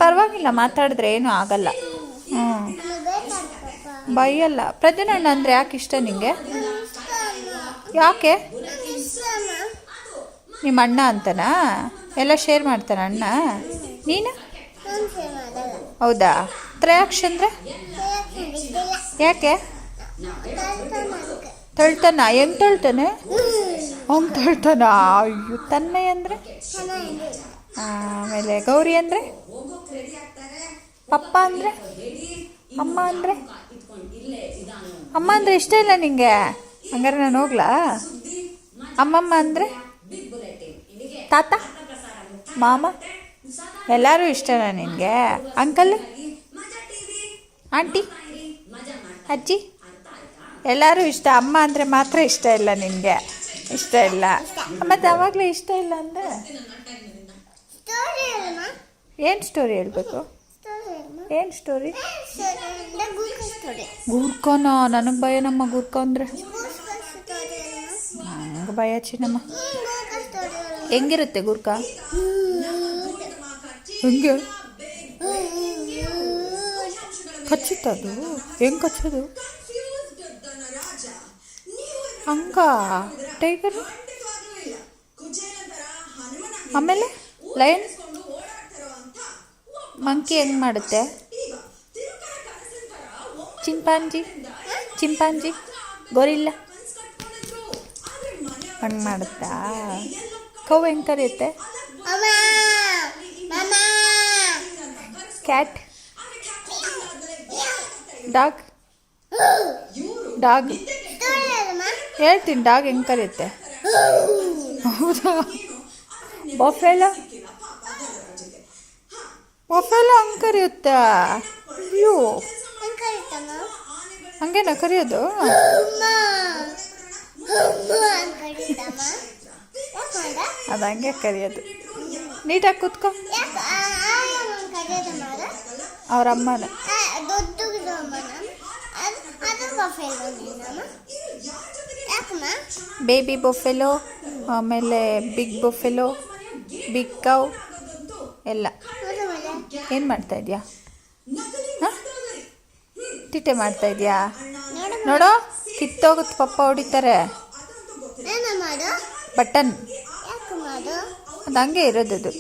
ಪರವಾಗಿಲ್ಲ, ಮಾತಾಡಿದ್ರೆ ಏನೂ ಆಗಲ್ಲ. ಬೈಯಲ್ಲ. ಪ್ರಜ್ವಲಣ್ಣ ಅಂದರೆ ಯಾಕೆ ಇಷ್ಟ ನಿಂಗೆ? ಯಾಕೆ? ನಿಮ್ಮ ಅಣ್ಣ ಅಂತನಾ? ಎಲ್ಲ ಶೇರ್ ಮಾಡ್ತಾನ ಅಣ್ಣ? ನೀನು? ಹೌದಾ? ತ್ರಯಾಕ್ಷ ಅಂದರೆ ಯಾಕೆ? ತಳ್ತಾನ? ಹೆಂಗೆ ತಳ್ತಾನೆ? ಹಂಗೆ ತಳ್ತಾನ? ಅಯ್ಯೋ. ತನ್ನಯ್ಯ ಅಂದರೆ? ಆಮೇಲೆ ಗೌರಿ ಅಂದರೆ? ಪಪ್ಪ ಅಂದರೆ? ಅಮ್ಮ ಅಂದರೆ? ಅಮ್ಮ ಅಂದರೆ ಇಷ್ಟ ಇಲ್ಲ ನಿಂಗೆ? ಹಂಗಾರೆ ನಾನು ಹೋಗ್ಲಾ? ಅಮ್ಮಮ್ಮ ಅಂದರೆ? ತಾತ, ಮಾಮ ಎಲ್ಲರೂ ಇಷ್ಟನಾ ನಿನಗೆ? ಅಂಕಲ್, ಆಂಟಿ, ಅಜ್ಜಿ ಎಲ್ಲರೂ ಇಷ್ಟ. ಅಮ್ಮ ಅಂದರೆ ಮಾತ್ರ ಇಷ್ಟ ಇಲ್ಲ ನಿನಗೆ? ಇಷ್ಟ ಇಲ್ಲ. ಮತ್ತು ಅವಾಗಲೇ ಇಷ್ಟ ಇಲ್ಲ ಅಂದರೆ ಏನು ಸ್ಟೋರಿ ಹೇಳ್ಬೇಕು? ಏನು ಸ್ಟೋರಿ? ಗೂರ್ಖನ? ನನಗೆ ಭಯ ನಮ್ಮ ಗೂರ್ಖ ಅಂದರೆ. ನನಗೆ ಭಯ ಚಿನ್ನಮ್ಮ. ಹೆಂಗಿರುತ್ತೆ ಗೂರ್ಖ? ಹೆಂಗೆ ಕಚ್ಚುತ್ತದು? ಹೆಂಗೆ ಕಚ್ಚೋದು? ಹಂಗ? ಟೈಗರು? ಆಮೇಲೆ ಲಯನ್? ಮಂಕಿ ಹೆಂಗೆ ಮಾಡುತ್ತೆ? ಚಿಂಪಾಂಜಿ ಗೊರಿಲ್ಲ ಹಂಗೆ ಮಾಡುತ್ತಾ? ಕೌ ಹೆಂಗೆ ಕರೆಯುತ್ತೆ? ಕ್ಯಾಟ್? ಡಾಗ್? ಹೇಳ್ತೀನಿ, ಡಾಗ್ ಹೆಂಗೆ ಕರೆಯುತ್ತೆ? ಹೌದಾ? ಬಫೆಲೋ ಹಂಗೆ ಕರೆಯುತ್ತಾ? ಅಯ್ಯೋ, ಹಂಗೇನ ಕರೆಯೋದು? ಅದು ಹಂಗೆ ಕರೆಯೋದು. ನೀಟಾಗಿ ಕೂತ್ಕೋ. ಅವ್ರ ಅಮ್ಮನ ಬೇಬಿ ಬೊಫೆಲೋ, ಆಮೇಲೆ ಬಿಗ್ ಬೊಫೆಲೋ, ಬಿಗ್ ಕೌ ಎಲ್ಲ. ಏನು ಮಾಡ್ತಾ ಇದೆಯಾ? ಟಿಟೆ ಮಾಡ್ತಾ ಇದೆಯಾ? ನೋಡೋ, ಕಿತ್ತೋಗುತ್ತೆ, ಪಪ್ಪ ಹೊಡಿತಾರೆ. ಬಟನ್ ಅದು ಹಂಗೆ ಇರೋದದು.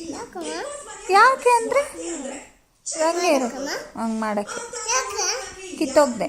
ಯಾಕೆ ಅಂದರೆ ಹಂಗೆ ಇರೋ, ಹಂಗೆ ಮಾಡೋಕ್ಕೆ ಕಿತ್ತೋಗ್ದೆ.